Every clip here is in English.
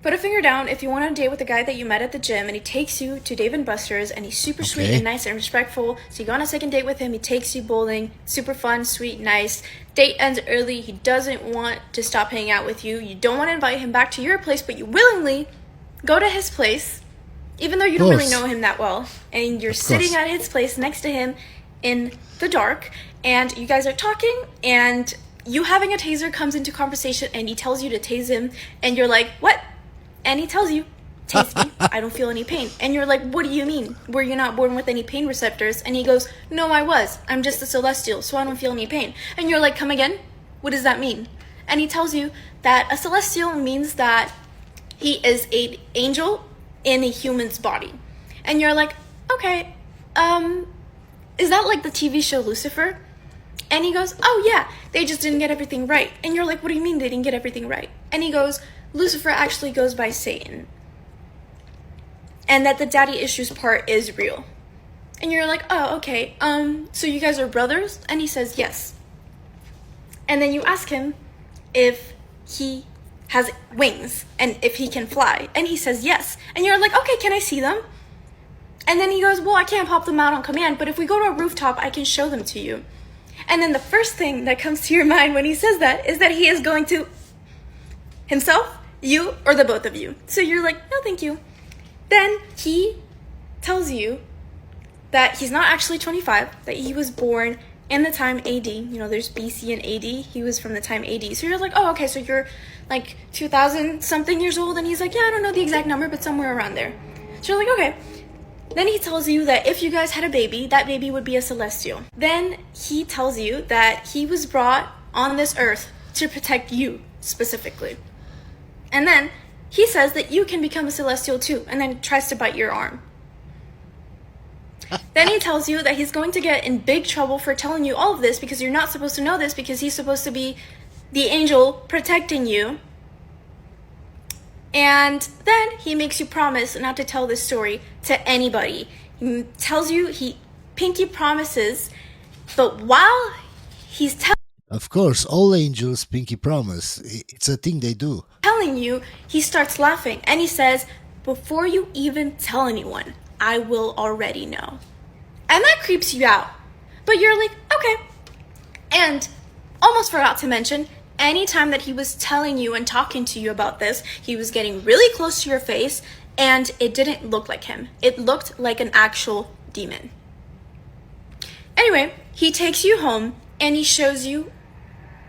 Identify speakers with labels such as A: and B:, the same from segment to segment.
A: Put a finger down if you want on a date with the guy that you met at the gym and he takes you to Dave & Buster's and he's super sweet and nice and respectful. So you go on a second date with him, he takes you bowling, super fun, sweet, nice. Date ends early, he doesn't want to stop hanging out with you. You don't want to invite him back to your place, but you willingly go to his place, even though you don't really know him that well. And you're sitting at his place next to him in the dark and you guys are talking and you having a taser comes into conversation and he tells you to tase him and you're like, what? And he tells you, tase me, I don't feel any pain. And you're like, what do you mean? Were you not born with any pain receptors? And he goes, no, I was. I'm just a celestial, so I don't feel any pain. And you're like, come again? What does that mean? And he tells you that a celestial means that he is an angel in a human's body. And you're like, okay, is that like the TV show Lucifer? And he goes, oh yeah, they just didn't get everything right. And you're like, what do you mean they didn't get everything right? And he goes, Lucifer actually goes by Satan. And that the daddy issues part is real. And you're like, oh, okay, so you guys are brothers? And he says, yes. And then you ask him if he has wings and if he can fly. And he says, yes. And you're like, okay, can I see them? And then he goes, well, I can't pop them out on command, but if we go to a rooftop, I can show them to you. And then the first thing that comes to your mind when he says that is that he is going to himself, you, or the both of you. So you're like, no, thank you. Then he tells you that he's not actually 25, that he was born in the time AD. You know, there's BC and AD. He was from the time AD. So you're like, oh, okay, so you're like 2,000 something years old. And he's like, yeah, I don't know the exact number, but somewhere around there. So you're like, okay. Then he tells you that if you guys had a baby, that baby would be a celestial. Then he tells you that he was brought on this earth to protect you specifically. And then he says that you can become a celestial too, and then tries to bite your arm. Then he tells you that he's going to get in big trouble for telling you all of this because you're not supposed to know this because he's supposed to be the angel protecting you. And then he makes you promise not to tell this story to anybody. He tells you, he pinky promises, but while he's
B: Of course, all angels pinky promise. It's a thing they do.
A: telling you, he starts laughing and he says, before you even tell anyone, I will already know. And that creeps you out. But you're like, okay. And almost forgot to mention, anytime that he was telling you and talking to you about this, he was getting really close to your face and it didn't look like him. It looked like an actual demon. Anyway, he takes you home and he shows you,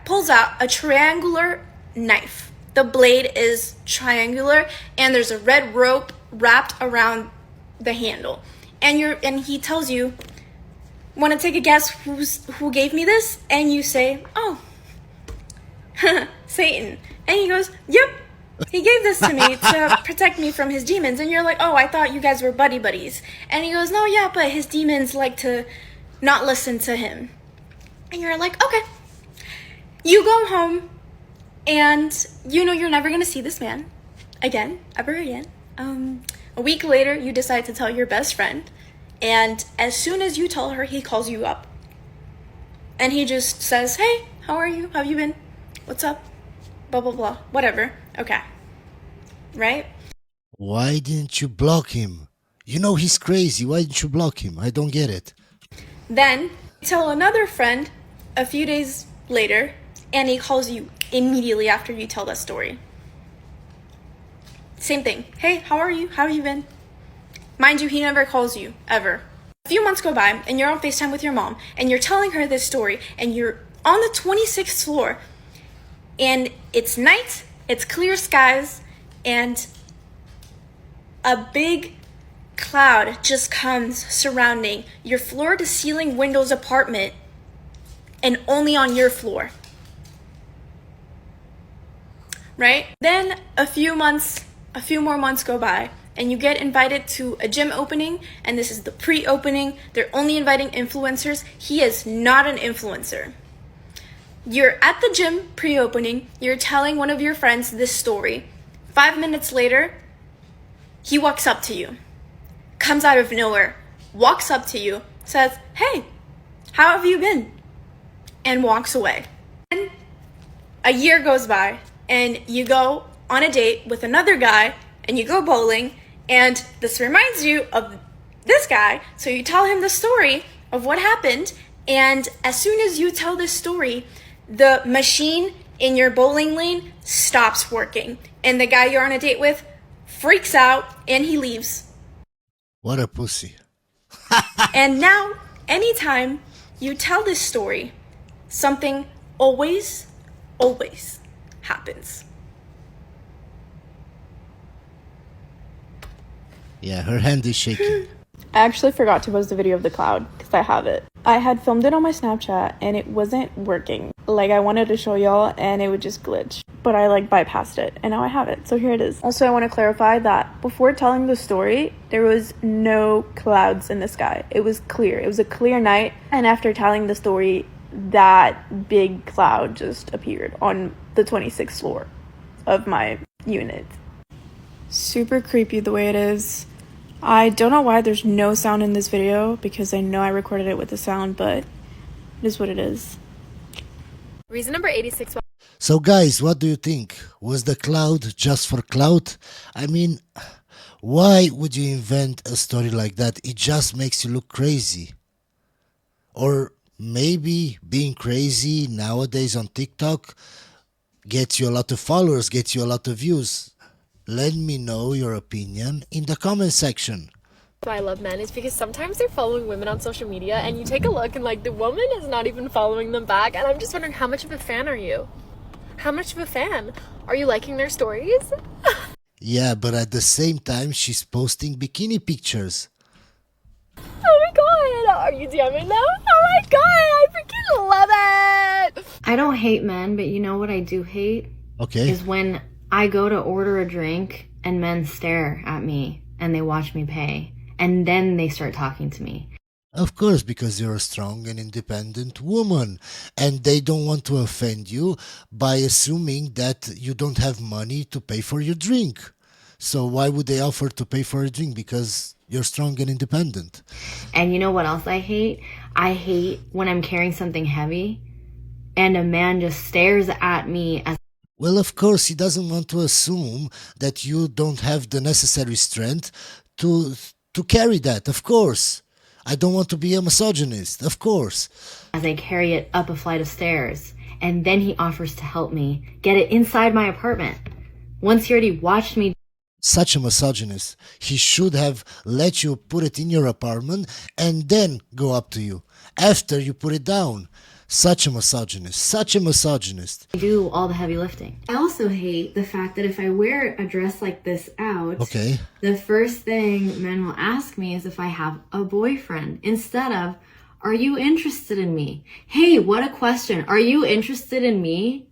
A: pulls out a triangular knife. The blade is triangular and there's a red rope wrapped around the handle. And he tells you, want to take a guess who gave me this? And you say, oh, Satan. And he goes, yep, he gave this to me to protect me from his demons. And you're like, oh, I thought you guys were buddies. And he goes, no, yeah, but his demons like to not listen to him. And you're like, okay. You go home and you know you're never going to see this man again, ever again. A week later, you decide to tell your best friend. And as soon as you tell her, he calls you up. And he just says, hey, how are you? How have you been? What's up? Blah, blah, blah. Whatever. Okay. Right?
B: Why didn't you block him? You know he's crazy. Why didn't you block him? I don't get it.
A: Then you tell another friend a few days later, and he calls you immediately after you tell that story. Same thing. Hey, how are you? How have you been? Mind you, he never calls you, ever. A few months go by, and you're on FaceTime with your mom, and you're telling her this story, and you're on the 26th floor, and it's night, it's clear skies, and a big cloud just comes surrounding your floor-to-ceiling windows apartment, and only on your floor. Right? Then a few more months go by, and you get invited to a gym opening, and this is the pre-opening. They're only inviting influencers. He is not an influencer. You're at the gym pre-opening. You're telling one of your friends this story. 5 minutes later, he walks up to you, comes out of nowhere, walks up to you, says, hey, how have you been? And walks away. And a year goes by, and you go on a date with another guy and you go bowling, and this reminds you of this guy, so you tell him the story of what happened, and as soon as you tell this story, the machine in your bowling lane stops working, and the guy you're on a date with freaks out and he leaves.
B: What a pussy.
A: And now, anytime you tell this story, something always happens.
B: Yeah, her hand is shaking.
A: I actually forgot to post the video of the cloud because I have it. I had filmed it on my Snapchat and it wasn't working. Like, I wanted to show y'all and it would just glitch, but I bypassed it and now I have it. So here it is. Also, I want to clarify that before telling the story, there was no clouds in the sky. It was clear. It was a clear night. And after telling the story, that big cloud just appeared on the 26th floor of my unit. Super creepy the way it is. I don't know why there's no sound in this video because I know I recorded it with the sound, but it is what it is.
C: Reason number 86.
B: So guys, what do you think? Was the cloud just for clout? I mean, why would you invent a story like that? It just makes you look crazy. Or maybe being crazy nowadays on TikTok gets you a lot of followers, gets you a lot of views. Let me know your opinion in the comment section.
C: Why I love men is because sometimes they're following women on social media and you take a look and the woman is not even following them back, and I'm just wondering, how much of a fan are you? How much of a fan? Are you liking their stories?
B: Yeah, but at the same time she's posting bikini pictures.
C: Oh my god, are you DMing them? Oh my god, I freaking love it!
D: I don't hate men, but you know what I do hate?
B: Okay.
D: Is when I go to order a drink and men stare at me and they watch me pay. And then they start talking to me.
B: Of course, because you're a strong and independent woman. And they don't want to offend you by assuming that you don't have money to pay for your drink. So why would they offer to pay for a drink? Because you're strong and independent.
D: And you know what else I hate? I hate when I'm carrying something heavy and a man just stares at me as...
B: Well, of course, he doesn't want to assume that you don't have the necessary strength to carry that, of course. I don't want to be a misogynist, of course.
D: As I carry it up a flight of stairs, and then he offers to help me get it inside my apartment. Once he already watched me...
B: Such a misogynist. He should have let you put it in your apartment and then go up to you after you put it down. Such a misogynist. Such a misogynist.
D: do all the heavy lifting. I also hate the fact that if I wear a dress like this out,
B: Okay.
D: the first thing men will ask me is if I have a boyfriend instead of, are you interested in me? Hey, what a question. Are you interested in me?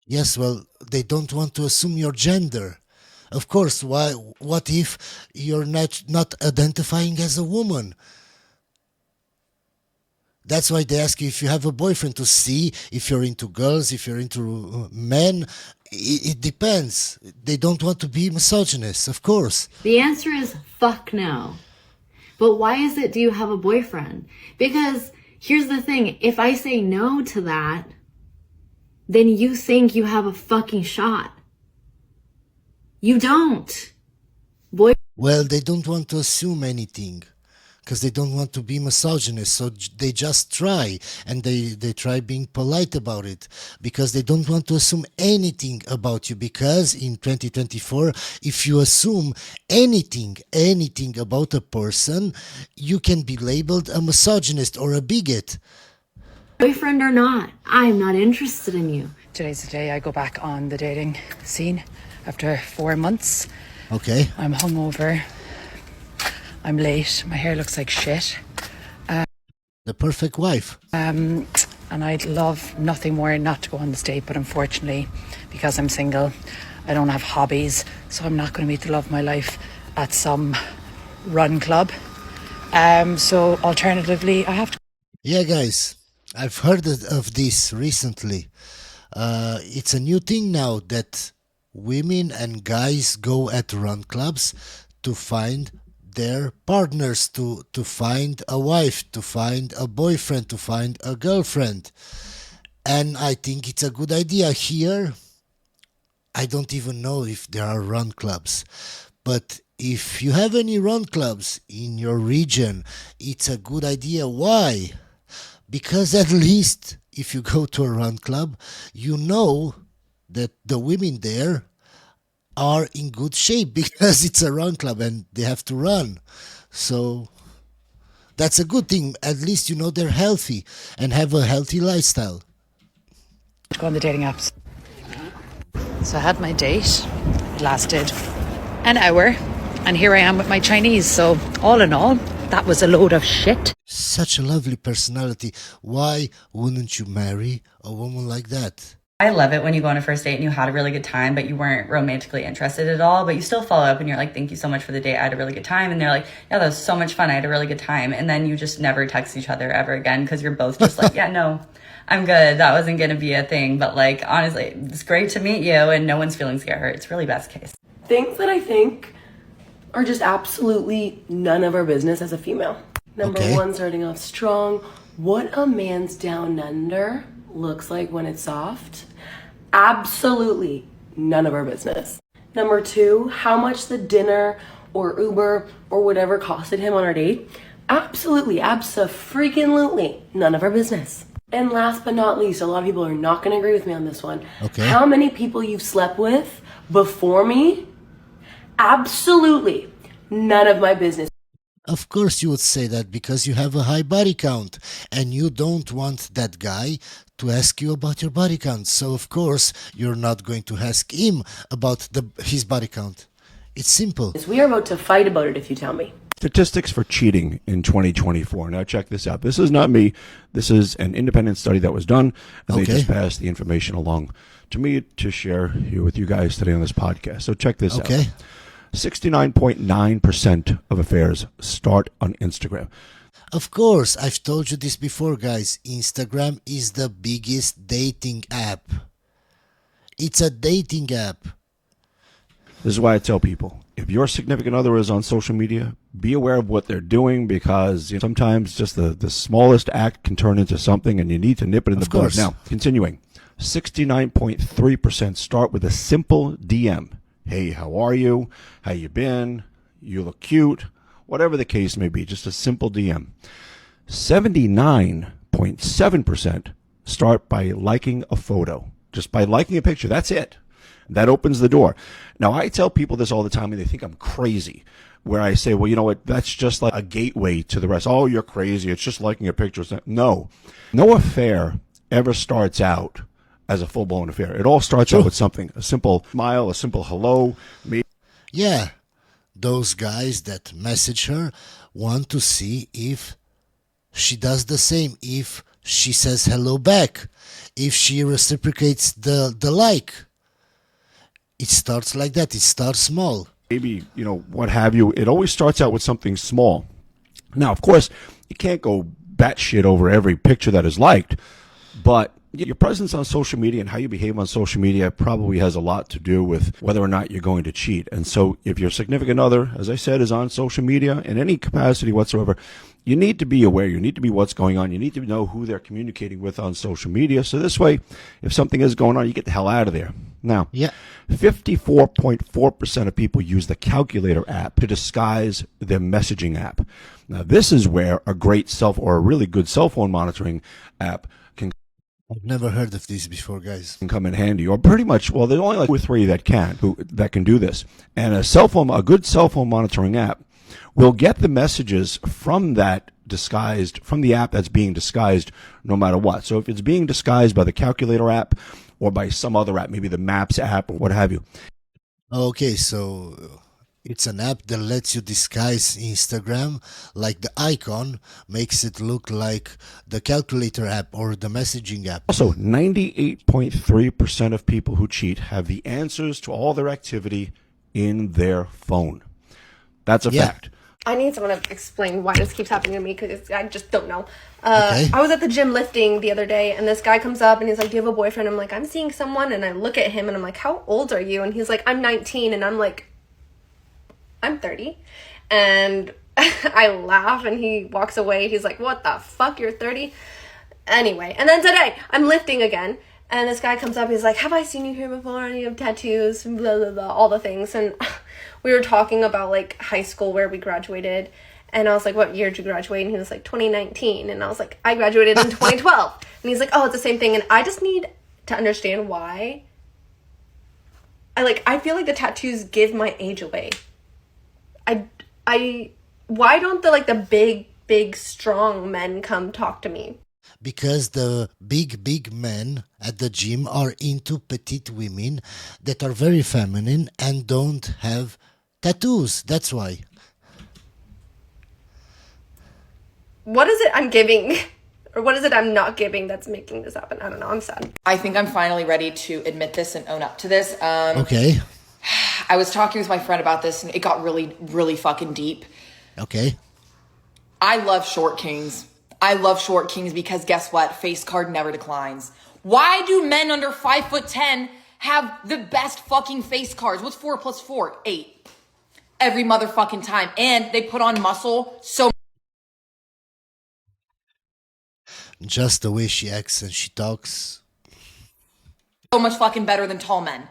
B: Yes, well, they don't want to assume your gender. Of course, why? What if you're not identifying as a woman? That's why they ask you if you have a boyfriend, to see if you're into girls, if you're into men. It depends. They don't want to be misogynists, of course.
D: The answer is fuck no. But why is it, do you have a boyfriend? Because here's the thing. If I say no to that, then you think you have a fucking shot. You don't.
B: Well, they don't want to assume anything because they don't want to be misogynist. So they just try, and they try being polite about it because they don't want to assume anything about you. Because in 2024, if you assume anything about a person, you can be labeled a misogynist or a bigot.
D: Boyfriend or not, I'm not interested in you.
E: Today's the day I go back on the dating scene after 4 months.
B: Okay.
E: I'm hungover. I'm late. My hair looks like shit.
B: The perfect wife.
E: And I'd love nothing more not to go on this date, but unfortunately, because I'm single, I don't have hobbies, so I'm not going to meet the love of my life at some run club. So alternatively, I have to...
B: Yeah, guys, I've heard of this recently. It's a new thing now that women and guys go at run clubs to find their partners, to find a wife, to find a boyfriend, to find a girlfriend. And I think it's a good idea here. I don't even know if there are run clubs. But if you have any run clubs in your region, it's a good idea. Why? Because at least if you go to a run club, you know that the women there are in good shape because it's a run club and they have to run. So that's a good thing. At least you know they're healthy and have a healthy lifestyle.
E: Go on the dating apps. So I had my date. It lasted an hour. And here I am with my Chinese. So all in all, that was a load of shit.
B: Such a lovely personality. Why wouldn't you marry a woman like that?
F: I love it when you go on a first date and you had a really good time, but you weren't romantically interested at all, but you still follow up and you're like, thank you so much for the date. I had a really good time. And they're like, yeah, that was so much fun. I had a really good time. And then you just never text each other ever again because you're both just like, yeah, no, I'm good. That wasn't going to be a thing. But like, honestly, it's great to meet you and no one's feelings get hurt. It's really best case.
G: Things that I think are just absolutely none of our business as a female. Number one, starting off strong. What a man's down under looks like when it's soft. Absolutely none of our business. Number two, how much the dinner or Uber or whatever costed him on our date. Absolutely, abso-freaking-lutely none of our business. And last but not least, a lot of people are not going to agree with me on this one.
B: Okay.
G: How many people you've slept with before me? Absolutely none of my business.
B: Of course you would say that because you have a high body count and you don't want that guy to ask you about your body count. So of course you're not going to ask him about his body count. It's simple.
G: We are about to fight about it if you tell me.
H: Statistics for cheating in 2024. Now check this out. This is not me. This is an independent study that was done, and they just passed the information along to me to share here with you guys today on this podcast. So check this out. 69.9% of affairs start on Instagram.
B: Of course, I've told you this before, guys. Instagram is the biggest dating app. It's a dating app.
H: This is why I tell people, if your significant other is on social media, be aware of what they're doing because sometimes just the smallest act can turn into something and you need to nip it in the bud. Now, continuing, 69.3% start with a simple DM. Hey, how are you? How you been? You look cute. Whatever the case may be, just a simple DM. 79.7% start by liking a photo. Just by liking a picture. That's it. That opens the door. Now, I tell people this all the time and they think I'm crazy. Where I say, well, you know what? That's just like a gateway to the rest. Oh, you're crazy. It's just liking a picture. No. No affair ever starts out as a full-blown affair. It all starts out with something. A simple smile, a simple hello.
B: Yeah, those guys that message her want to see if she does the same, if she says hello back, if she reciprocates the like. It starts like that. It starts small.
H: Maybe, what have you. It always starts out with something small. Now, of course, you can't go batshit over every picture that is liked, but your presence on social media and how you behave on social media probably has a lot to do with whether or not you're going to cheat. And so if your significant other, as I said, is on social media in any capacity whatsoever, you need to be aware. You need to be what's going on. You need to know who they're communicating with on social media. So this way, if something is going on, you get the hell out of there. Now, 54.4% of people use the calculator app to disguise their messaging app. Now, this is where a great a really good cell phone monitoring app can
B: I've never heard of this before, guys.
H: Can come in handy, or pretty much. Well, there's only like 2 or 3 that can do this. And a good cell phone monitoring app will get the messages from the app that's being disguised, no matter what. So if it's being disguised by the calculator app or by some other app, maybe the Maps app or what have you.
B: Okay, so it's an app that lets you disguise Instagram, like the icon makes it look like the calculator app or the messaging app.
H: Also, 98.3% of people who cheat have the answers to all their activity in their phone. That's a fact.
C: I need someone to explain why this keeps happening to me because I just don't know. I was at the gym lifting the other day and this guy comes up and he's like, do you have a boyfriend? I'm like, I'm seeing someone. And I look at him and I'm like, how old are you? And he's like, I'm 19. And I'm like, I'm 30. And I laugh and he walks away. He's like, what the fuck? You're 30? Anyway, and then today I'm lifting again
I: And this guy comes up, he's like, have I seen you here before? And you have tattoos, blah, blah, blah, all the things. And we were talking about, like, high school where we graduated. And I was like, what year did you graduate? And he was like, 2019. And I was like, I graduated in 2012. And he's like, oh, it's the same thing. And I just need to understand why. I feel like the tattoos give my age away. Why don't the big, strong men come talk to me?
B: Because the big men at the gym are into petite women that are very feminine and don't have tattoos. That's why.
I: What is it I'm giving, or what is it I'm not giving that's making this happen? I don't know. I'm sad.
J: I think I'm finally ready to admit this and own up to this.
B: Okay.
J: I was talking with my friend about this, and it got really, really fucking deep.
B: Okay.
J: I love short kings. I love short kings because guess what? Face card never declines. Why do men under 5'10" have the best fucking face cards? What's 4 + 4? 8. Every motherfucking time. And they put on muscle so
B: Just the way she acts and she talks.
J: much fucking better than tall men.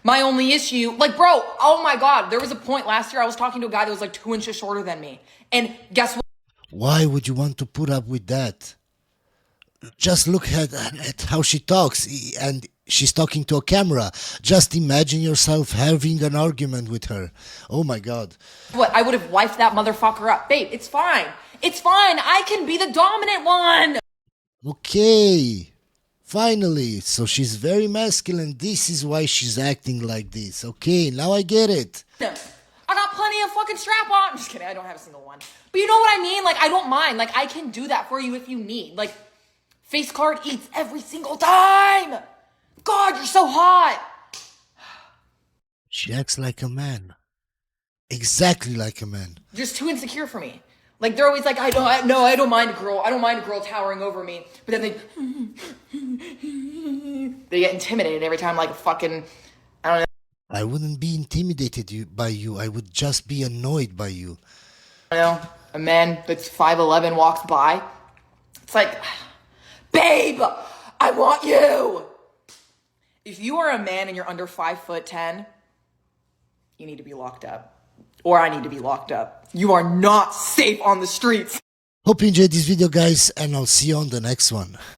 J: My only issue, like, bro, oh my God, there was a point last year I was talking to a guy that was like 2 inches shorter than me. And guess what?
B: Why would you want to put up with that? Just look at how she talks, and she's talking to a camera. Just imagine yourself having an argument with her. Oh my God.
J: What? I would have wifed that motherfucker up. Babe, it's fine. It's fine. I can be the dominant one.
B: Okay. Finally. So she's very masculine. This is why she's acting like this. Okay, now I get it.
J: I got plenty of fucking strap on. I'm just kidding. I don't have a single one. But you know what I mean? Like, I don't mind. Like, I can do that for you if you need. Like, face card eats every single time. God, you're so hot.
B: She acts like a man. Exactly like a man.
J: You're just too insecure for me. Like, they're always like, I don't mind a girl. I don't mind a girl towering over me. But then they get intimidated every time, like, fucking, I don't know.
B: I wouldn't be intimidated by you. I would just be annoyed by you.
J: I don't know, a man that's 5'11" walks by. It's like, babe, I want you. If you are a man and you're under 5'10", you need to be locked up. Or I need to be locked up. You are not safe on the streets.
B: Hope you enjoyed this video, guys, and I'll see you on the next one.